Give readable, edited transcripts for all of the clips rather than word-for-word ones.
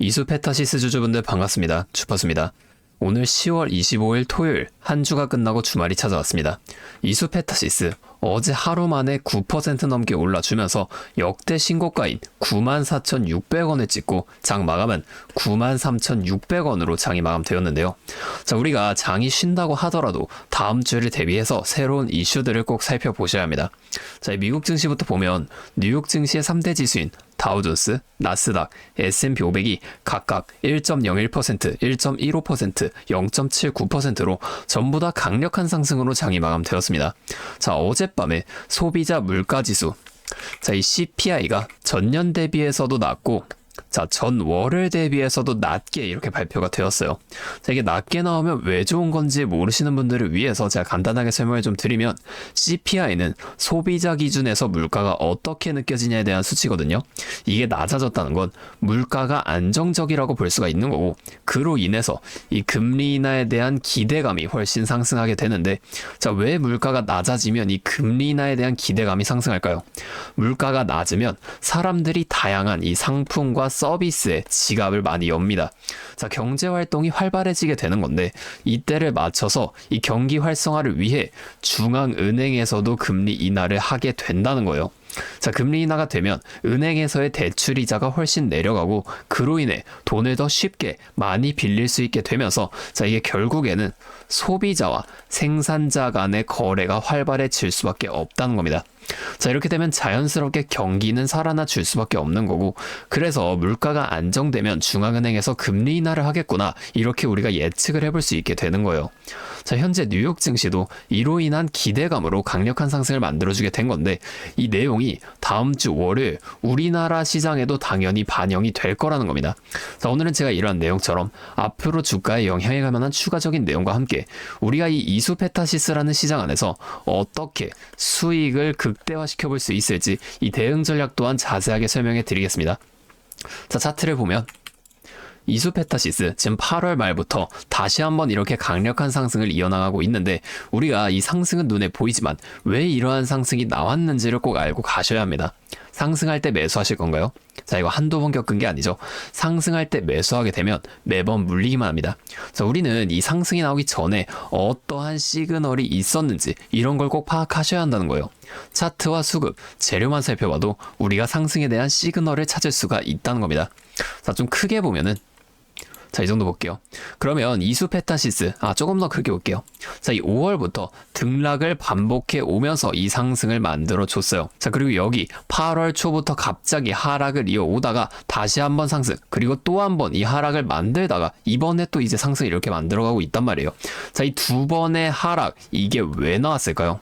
이수페타시스 주주분들 반갑습니다. 주퍼스입니다. 오늘 10월 25일 토요일 한 주가 끝나고 주말이 찾아왔습니다. 이수페타시스 어제 하루 만에 9% 넘게 올라주면서 역대 신고가인 94,600원을 찍고 장 마감은 93,600원으로 장이 마감되었는데요. 자, 우리가 장이 쉰다고 하더라도 다음 주를 대비해서 새로운 이슈들을 꼭 살펴보셔야 합니다. 자, 미국 증시부터 보면 뉴욕 증시의 3대 지수인 다우존스, 나스닥, S&P 500이 각각 1.01%, 1.15%, 0.79%로 전부 다 강력한 상승으로 장이 마감되었습니다. 자, 어젯밤에 소비자 물가지수, 자, 이 CPI가 전년 대비해서도 낮고, 자, 전월을 대비해서도 낮게 이렇게 발표가 되었어요. 자, 이게 낮게 나오면 왜 좋은 건지 모르시는 분들을 위해서 제가 간단하게 설명을 좀 드리면, CPI는 소비자 기준에서 물가가 어떻게 느껴지냐에 대한 수치거든요. 이게 낮아졌다는 건 물가가 안정적이라고 볼 수가 있는 거고, 그로 인해서 이 금리 인하에 대한 기대감이 훨씬 상승하게 되는데, 자, 왜 물가가 낮아지면 이 금리 인하에 대한 기대감이 상승할까요? 물가가 낮으면 사람들이 다양한 이 상품과 서비스에 지갑을 많이 엽니다. 자, 경제 활동이 활발해지게 되는 건데, 이때를 맞춰서 이 경기 활성화를 위해 중앙은행에서도 금리 인하를 하게 된다는 거예요. 자, 금리 인하가 되면 은행에서의 대출 이자가 훨씬 내려가고, 그로 인해 돈을 더 쉽게 많이 빌릴 수 있게 되면서, 자, 이게 결국에는 소비자와 생산자 간의 거래가 활발해질 수밖에 없다는 겁니다. 자, 이렇게 되면 자연스럽게 경기는 살아나 줄 수밖에 없는 거고, 그래서 물가가 안정되면 중앙은행에서 금리 인하를 하겠구나, 이렇게 우리가 예측을 해볼 수 있게 되는 거예요. 자, 현재 뉴욕 증시도 이로 인한 기대감으로 강력한 상승을 만들어주게 된 건데, 이 내용이 다음 주 월요일 우리나라 시장에도 당연히 반영이 될 거라는 겁니다. 자, 오늘은 제가 이러한 내용처럼 앞으로 주가에 영향이 갈 만한 추가적인 내용과 함께 우리가 이 이수페타시스라는 시장 안에서 어떻게 수익을 극대화시켜 볼 수 있을지, 이 대응 전략 또한 자세하게 설명해 드리겠습니다. 자, 차트를 보면 이수페타시스 지금 8월 말부터 다시 한번 이렇게 강력한 상승을 이어나가고 있는데, 우리가 이 상승은 눈에 보이지만 왜 이러한 상승이 나왔는지를 꼭 알고 가셔야 합니다. 상승할 때 매수하실 건가요? 자, 이거 한두 번 겪은 게 아니죠. 상승할 때 매수하게 되면 매번 물리기만 합니다. 자, 우리는 이 상승이 나오기 전에 어떠한 시그널이 있었는지 이런 걸 꼭 파악하셔야 한다는 거예요. 차트와 수급, 재료만 살펴봐도 우리가 상승에 대한 시그널을 찾을 수가 있다는 겁니다. 자, 좀 크게 보면은, 자, 이 정도 볼게요. 그러면 이수페타시스, 조금 더 크게 볼게요. 자, 이 5월부터 등락을 반복해 오면서 이 상승을 만들어 줬어요. 자, 그리고 여기 8월 초부터 갑자기 하락을 이어오다가 다시 한번 상승, 그리고 또 한 번 이 하락을 만들다가 이번에 또 이제 상승 이렇게 만들어가고 있단 말이에요. 자, 이 두 번의 하락, 이게 왜 나왔을까요?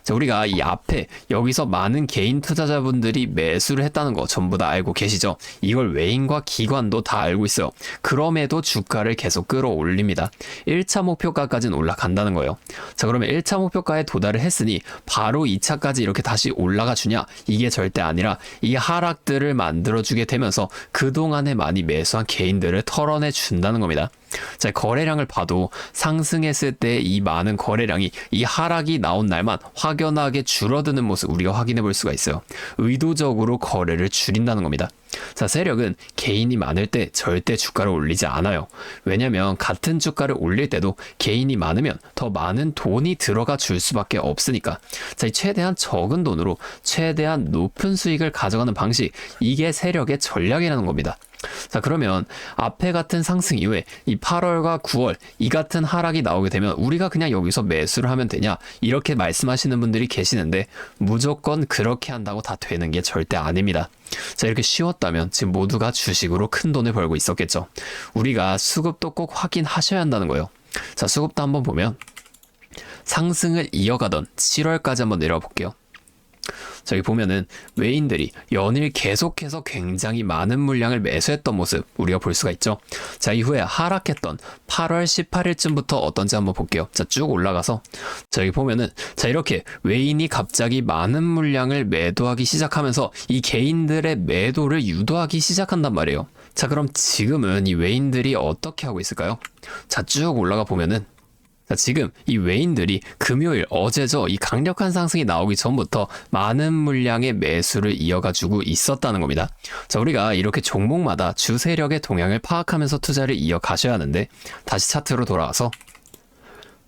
자, 우리가 이 앞에 여기서 많은 개인 투자자분들이 매수를 했다는 거 전부 다 알고 계시죠? 이걸 외인과 기관도 다 알고 있어요. 그럼에도 주가를 계속 끌어올립니다. 1차 목표가까지는 올라간다는 거예요. 자, 그러면 1차 목표가에 도달을 했으니 바로 2차까지 이렇게 다시 올라가 주냐? 이게 절대 아니라 이 하락들을 만들어주게 되면서 그동안에 많이 매수한 개인들을 털어내 준다는 겁니다. 자, 거래량을 봐도 상승했을 때 이 많은 거래량이 이 하락이 나온 날만 확연하게 줄어드는 모습 우리가 확인해 볼 수가 있어요. 의도적으로 거래를 줄인다는 겁니다. 자, 세력은 개인이 많을 때 절대 주가를 올리지 않아요. 왜냐면 같은 주가를 올릴 때도 개인이 많으면 더 많은 돈이 들어가 줄 수밖에 없으니까. 자, 이 최대한 적은 돈으로 최대한 높은 수익을 가져가는 방식, 이게 세력의 전략이라는 겁니다. 자, 그러면 앞에 같은 상승 이후에 이 8월과 9월 이 같은 하락이 나오게 되면 우리가 그냥 여기서 매수를 하면 되냐, 이렇게 말씀하시는 분들이 계시는데, 무조건 그렇게 한다고 다 되는 게 절대 아닙니다. 자, 이렇게 쉬웠다면 지금 모두가 주식으로 큰 돈을 벌고 있었겠죠. 우리가 수급도 꼭 확인하셔야 한다는 거예요. 자, 수급도 한번 보면 상승을 이어가던 7월까지 한번 내려와 볼게요. 저기 보면은 외인들이 연일 계속해서 굉장히 많은 물량을 매수했던 모습 우리가 볼 수가 있죠. 자, 이후에 하락했던 8월 18일쯤부터 어떤지 한번 볼게요. 자, 쭉 올라가서 저기 보면은, 자, 이렇게 외인이 갑자기 많은 물량을 매도하기 시작하면서 이 개인들의 매도를 유도하기 시작한단 말이에요. 자, 그럼 지금은 이 외인들이 어떻게 하고 있을까요? 자, 쭉 올라가 보면은, 자, 지금 이 외인들이 금요일 어제죠. 이 강력한 상승이 나오기 전부터 많은 물량의 매수를 이어가지고 있었다는 겁니다. 자, 우리가 이렇게 종목마다 주 세력의 동향을 파악하면서 투자를 이어가셔야 하는데, 다시 차트로 돌아와서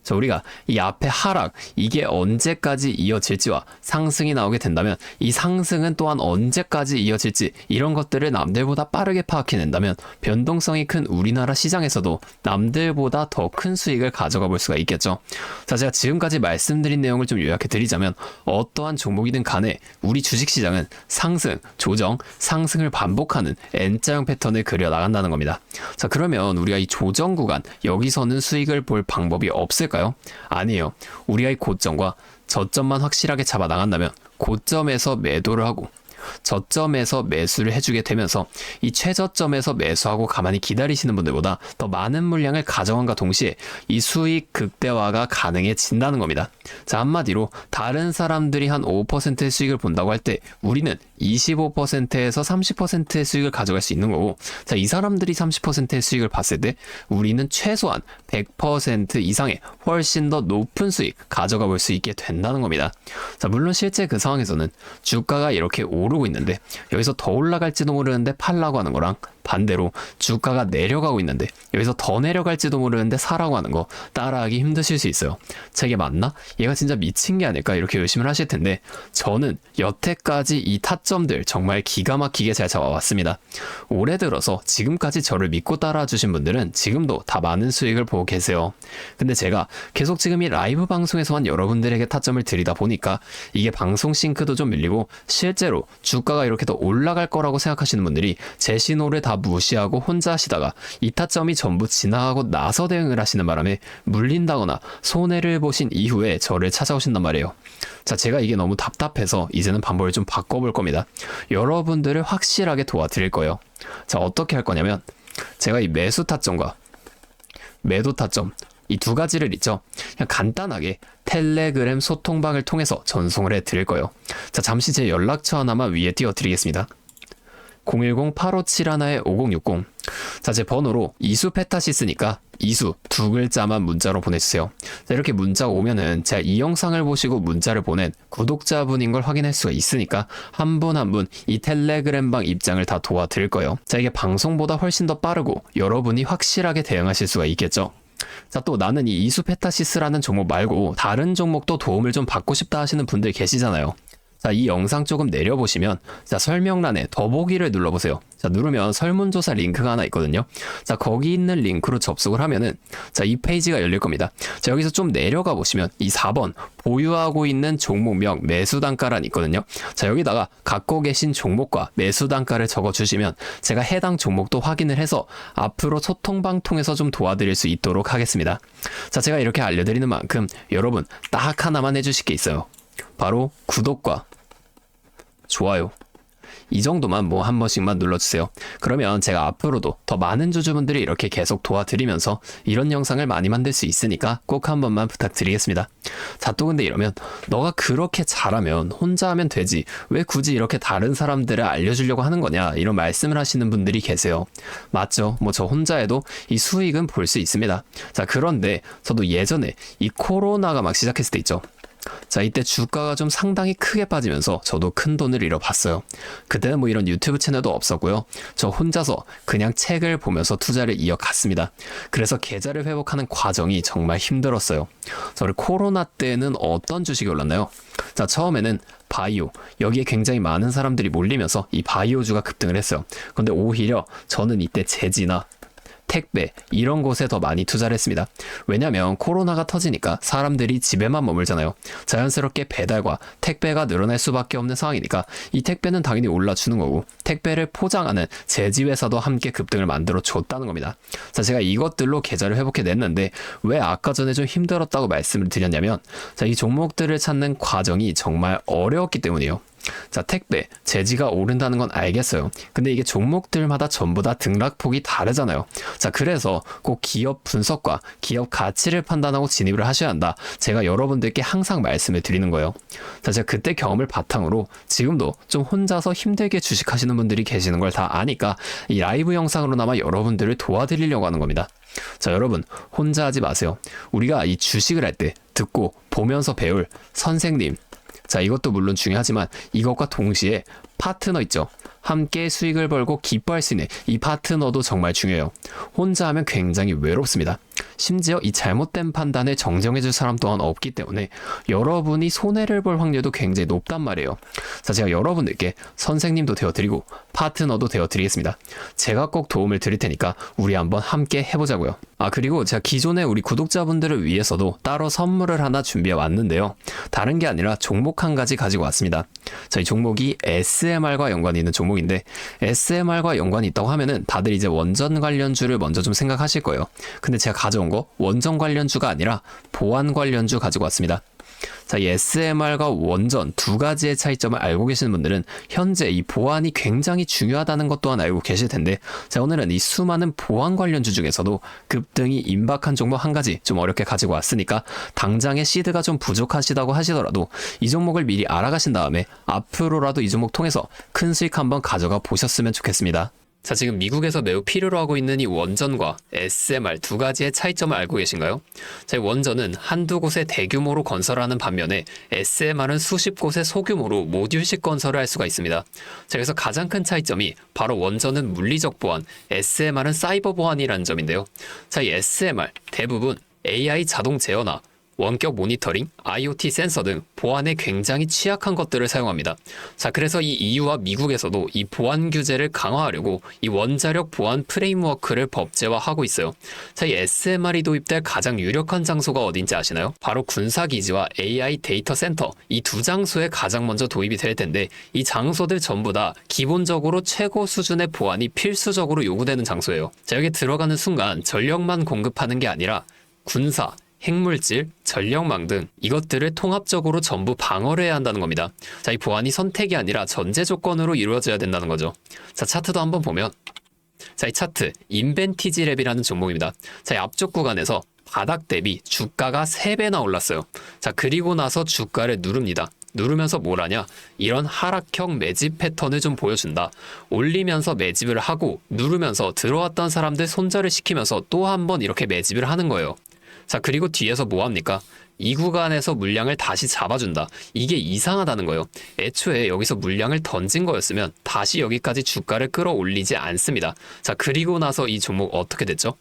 자, 우리가 이 앞에 하락, 이게 언제까지 이어질지와 상승이 나오게 된다면 이 상승은 또한 언제까지 이어질지, 이런 것들을 남들보다 빠르게 파악해낸다면 변동성이 큰 우리나라 시장에서도 남들보다 더 큰 수익을 가져가 볼 수가 있겠죠. 자, 제가 지금까지 말씀드린 내용을 좀 요약해 드리자면, 어떠한 종목이든 간에 우리 주식시장은 상승, 조정, 상승을 반복하는 N자형 패턴을 그려 나간다는 겁니다. 자, 그러면 우리가 이 조정 구간, 여기서는 수익을 볼 방법이 없을까요? 아니에요. 우리가 이 고점과 저점만 확실하게 잡아 나간다면 고점에서 매도를 하고 저점에서 매수를 해주게 되면서 이 최저점에서 매수하고 가만히 기다리시는 분들보다 더 많은 물량을 가져간과 동시에 이 수익 극대화가 가능해진다는 겁니다. 자, 한마디로 다른 사람들이 한 5%의 수익을 본다고 할 때 우리는 25%에서 30%의 수익을 가져갈 수 있는 거고, 자, 이 사람들이 30%의 수익을 봤을 때 우리는 최소한 100% 이상의 훨씬 더 높은 수익 가져가 볼 수 있게 된다는 겁니다. 자, 물론 실제 그 상황에서는 주가가 이렇게 오르고 있는데 여기서 더 올라갈지도 모르는데 팔라고 하는 거랑, 반대로 주가가 내려가고 있는데 여기서 더 내려갈지도 모르는데 사라고 하는 거 따라하기 힘드실 수 있어요. 자, 이게 맞나? 얘가 진짜 미친 게 아닐까? 이렇게 의심을 하실 텐데, 저는 여태까지 이 타점들 정말 기가 막히게 잘 잡아왔습니다. 올해 들어서 지금까지 저를 믿고 따라와 주신 분들은 지금도 다 많은 수익을 보고 계세요. 근데 제가 계속 지금 이 라이브 방송에서만 여러분들에게 타점을 드리다 보니까 이게 방송 싱크도 좀 밀리고, 실제로 주가가 이렇게 더 올라갈 거라고 생각하시는 분들이 제 신호를 다 무시하고 혼자 하시다가 이 타점이 전부 지나가고 나서 대응을 하시는 바람에 물린다거나 손해를 보신 이후에 저를 찾아오신단 말이에요. 자, 제가 이게 너무 답답해서 이제는 방법을 좀 바꿔볼 겁니다. 여러분들을 확실하게 도와드릴 거예요. 자, 어떻게 할 거냐면, 제가 이 매수 타점과 매도 타점, 이 두 가지를 있죠. 그냥 간단하게 텔레그램 소통방을 통해서 전송을 해드릴 거예요. 자, 잠시 제 연락처 하나만 위에 띄워드리겠습니다. 010-8571-5060. 자, 제 번호로 이수 페타시스니까 이수 두 글자만 문자로 보내주세요. 자, 이렇게 문자가 오면은 제가 이 영상을 보시고 문자를 보낸 구독자분인 걸 확인할 수가 있으니까 한 분 한 분 이 텔레그램방 입장을 다 도와드릴 거예요. 자, 이게 방송보다 훨씬 더 빠르고 여러분이 확실하게 대응하실 수가 있겠죠. 자, 또 나는 이 이수 페타시스라는 종목 말고 다른 종목도 도움을 좀 받고 싶다 하시는 분들 계시잖아요. 자, 이 영상 조금 내려보시면, 자, 설명란에 더보기를 눌러보세요. 자, 누르면 설문조사 링크가 하나 있거든요. 자, 거기 있는 링크로 접속을 하면은, 자, 이 페이지가 열릴 겁니다. 자, 여기서 좀 내려가 보시면 이 4번 보유하고 있는 종목명 매수 단가란 있거든요. 자, 여기다가 갖고 계신 종목과 매수 단가를 적어주시면 제가 해당 종목도 확인을 해서 앞으로 소통방 통해서 좀 도와드릴 수 있도록 하겠습니다. 자, 제가 이렇게 알려드리는 만큼 여러분 딱 하나만 해주실 게 있어요. 바로 구독과 좋아요, 이 정도만 뭐 한 번씩만 눌러주세요. 그러면 제가 앞으로도 더 많은 주주분들이 이렇게 계속 도와드리면서 이런 영상을 많이 만들 수 있으니까 꼭 한 번만 부탁드리겠습니다. 자, 또 근데 이러면 너가 그렇게 잘하면 혼자 하면 되지, 왜 굳이 이렇게 다른 사람들을 알려주려고 하는 거냐, 이런 말씀을 하시는 분들이 계세요. 맞죠? 뭐 저 혼자 해도 이 수익은 볼 수 있습니다. 자, 그런데 저도 예전에 이 코로나가 막 시작했을 때 있죠. 자, 이때 주가가 좀 상당히 크게 빠지면서 저도 큰 돈을 잃어봤어요. 그때는 뭐 이런 유튜브 채널도 없었고요. 저 혼자서 그냥 책을 보면서 투자를 이어갔습니다. 그래서 계좌를 회복하는 과정이 정말 힘들었어요. 저를 코로나 때는 어떤 주식이 올랐나요? 자, 처음에는 바이오, 여기에 굉장히 많은 사람들이 몰리면서 이 바이오주가 급등을 했어요. 그런데 오히려 저는 이때 제지나 택배 이런 곳에 더 많이 투자를 했습니다. 왜냐면 코로나가 터지니까 사람들이 집에만 머물잖아요. 자연스럽게 배달과 택배가 늘어날 수밖에 없는 상황이니까 이 택배는 당연히 올라주는 거고, 택배를 포장하는 제지회사도 함께 급등을 만들어 줬다는 겁니다. 자, 제가 이것들로 계좌를 회복해 냈는데 왜 아까 전에 좀 힘들었다고 말씀을 드렸냐면, 자, 이 종목들을 찾는 과정이 정말 어려웠기 때문이에요. 자, 택배, 제지가 오른다는 건 알겠어요. 근데 이게 종목들마다 전부 다 등락폭이 다르잖아요. 자, 그래서 꼭 기업 분석과 기업 가치를 판단하고 진입을 하셔야 한다, 제가 여러분들께 항상 말씀을 드리는 거예요. 자, 제가 그때 경험을 바탕으로 지금도 좀 혼자서 힘들게 주식하시는 분들이 계시는 걸 다 아니까 이 라이브 영상으로나마 여러분들을 도와드리려고 하는 겁니다. 자, 여러분 혼자 하지 마세요. 우리가 이 주식을 할 때 듣고 보면서 배울 선생님, 자, 이것도 물론 중요하지만 이것과 동시에 파트너 있죠. 함께 수익을 벌고 기뻐할 수 있는 이 파트너도 정말 중요해요. 혼자 하면 굉장히 외롭습니다. 심지어 이 잘못된 판단을 정정해줄 사람 또한 없기 때문에 여러분이 손해를 볼 확률도 굉장히 높단 말이에요. 자, 제가 여러분들께 선생님도 되어드리고 파트너도 되어드리겠습니다. 제가 꼭 도움을 드릴 테니까 우리 한번 함께 해보자고요. 그리고 제가 기존에 우리 구독자분들을 위해서도 따로 선물을 하나 준비해 왔는데요. 다른 게 아니라 종목 한 가지 가지고 왔습니다. 자, 이 종목이 SMR과 연관이 있는 종목인데, SMR과 연관이 있다고 하면은 다들 이제 원전 관련주를 먼저 좀 생각하실 거예요. 근데 제가 가져온 거 원전 관련주가 아니라 보안 관련주 가지고 왔습니다. 자, 이 SMR과 원전 두 가지의 차이점을 알고 계시는 분들은 현재 이 보안이 굉장히 중요하다는 것 또한 알고 계실 텐데, 자, 오늘은 이 수많은 보안 관련주 중에서도 급등이 임박한 종목 한 가지 좀 어렵게 가지고 왔으니까 당장의 시드가 좀 부족하시다고 하시더라도 이 종목을 미리 알아가신 다음에 앞으로라도 이 종목 통해서 큰 수익 한번 가져가 보셨으면 좋겠습니다. 자, 지금 미국에서 매우 필요로 하고 있는 이 원전과 SMR 두 가지의 차이점을 알고 계신가요? 자, 이 원전은 한두 곳에 대규모로 건설하는 반면에 SMR은 수십 곳에 소규모로 모듈식 건설을 할 수가 있습니다. 자, 그래서 가장 큰 차이점이 바로 원전은 물리적 보안, SMR은 사이버 보안이라는 점인데요. 자, 이 SMR 대부분 AI 자동 제어나 원격 모니터링, IoT 센서 등 보안에 굉장히 취약한 것들을 사용합니다. 자, 그래서 이 EU와 미국에서도 이 보안 규제를 강화하려고 이 원자력 보안 프레임워크를 법제화하고 있어요. 자, 이 SMR이 도입될 가장 유력한 장소가 어딘지 아시나요? 바로 군사기지와 AI 데이터 센터, 이 두 장소에 가장 먼저 도입이 될 텐데, 이 장소들 전부 다 기본적으로 최고 수준의 보안이 필수적으로 요구되는 장소예요. 자, 여기 들어가는 순간 전력만 공급하는 게 아니라 군사, 핵물질, 전력망 등 이것들을 통합적으로 전부 방어를 해야 한다는 겁니다. 자, 이 보안이 선택이 아니라 전제 조건으로 이루어져야 된다는 거죠. 자, 차트도 한번 보면, 자, 이 차트 인벤티지랩이라는 종목입니다. 자, 이 앞쪽 구간에서 바닥 대비 주가가 3배나 올랐어요. 자, 그리고 나서 주가를 누릅니다. 누르면서 뭘 하냐? 이런 하락형 매집 패턴을 좀 보여준다. 올리면서 매집을 하고 누르면서 들어왔던 사람들 손절을 시키면서 또 한 번 이렇게 매집을 하는 거예요. 자, 그리고 뒤에서 뭐 합니까? 이 구간에서 물량을 다시 잡아준다. 이게 이상하다는 거예요. 애초에 여기서 물량을 던진 거였으면 다시 여기까지 주가를 끌어올리지 않습니다. 자, 그리고 나서 이 종목 어떻게 됐죠?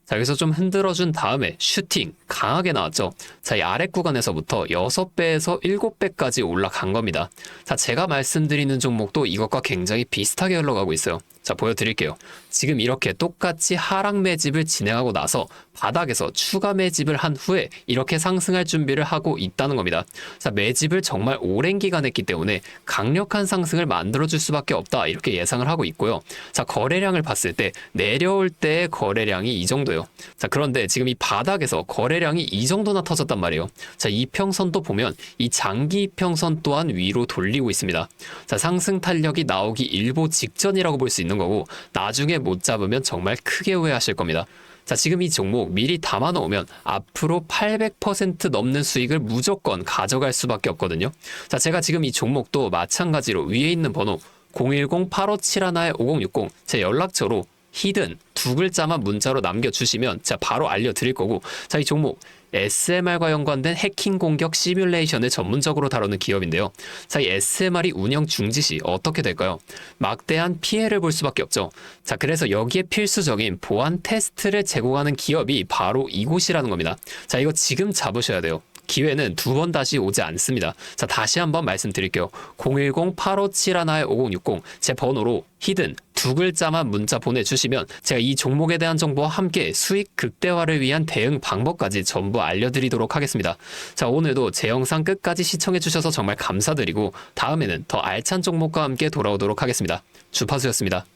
자, 여기서 좀 흔들어준 다음에 슈팅 강하게 나왔죠. 자, 이 아래 구간에서부터 6배에서 7배까지 올라간 겁니다. 자, 제가 말씀드리는 종목도 이것과 굉장히 비슷하게 흘러가고 있어요. 자, 보여드릴게요. 지금 이렇게 똑같이 하락 매집을 진행하고 나서 바닥에서 추가 매집을 한 후에 이렇게 상승할 준비를 하고 있다는 겁니다. 자, 매집을 정말 오랜 기간 했기 때문에 강력한 상승을 만들어줄 수밖에 없다, 이렇게 예상을 하고 있고요. 자, 거래량을 봤을 때 내려올 때의 거래량이 이 정도예요. 자, 그런데 지금 이 바닥에서 거래량이 이 정도나 터졌단 말이에요. 자, 이평선도 보면 이 장기 이평선 또한 위로 돌리고 있습니다. 자, 상승 탄력이 나오기 일보 직전이라고 볼 수 있는 거고, 나중에 못 잡으면 정말 크게 후회하실 겁니다. 자, 지금 이 종목 미리 담아 놓으면 앞으로 800% 넘는 수익을 무조건 가져갈 수밖에 없거든요. 자, 제가 지금 이 종목도 마찬가지로 위에 있는 번호 010-8571-5060 제 연락처로 히든 두 글자만 문자로 남겨주시면 제가 바로 알려드릴 거고, 자, 이 종목 SMR과 연관된 해킹 공격 시뮬레이션을 전문적으로 다루는 기업인데요. 자, 이 SMR이 운영 중지 시 어떻게 될까요? 막대한 피해를 볼 수밖에 없죠. 자, 그래서 여기에 필수적인 보안 테스트를 제공하는 기업이 바로 이곳이라는 겁니다. 자, 이거 지금 잡으셔야 돼요. 기회는 두 번 다시 오지 않습니다. 자, 다시 한번 말씀드릴게요. 010-8571-5060 제 번호로 히든 두 글자만 문자 보내주시면 제가 이 종목에 대한 정보와 함께 수익 극대화를 위한 대응 방법까지 전부 알려드리도록 하겠습니다. 자, 오늘도 제 영상 끝까지 시청해주셔서 정말 감사드리고 다음에는 더 알찬 종목과 함께 돌아오도록 하겠습니다. 주파수였습니다.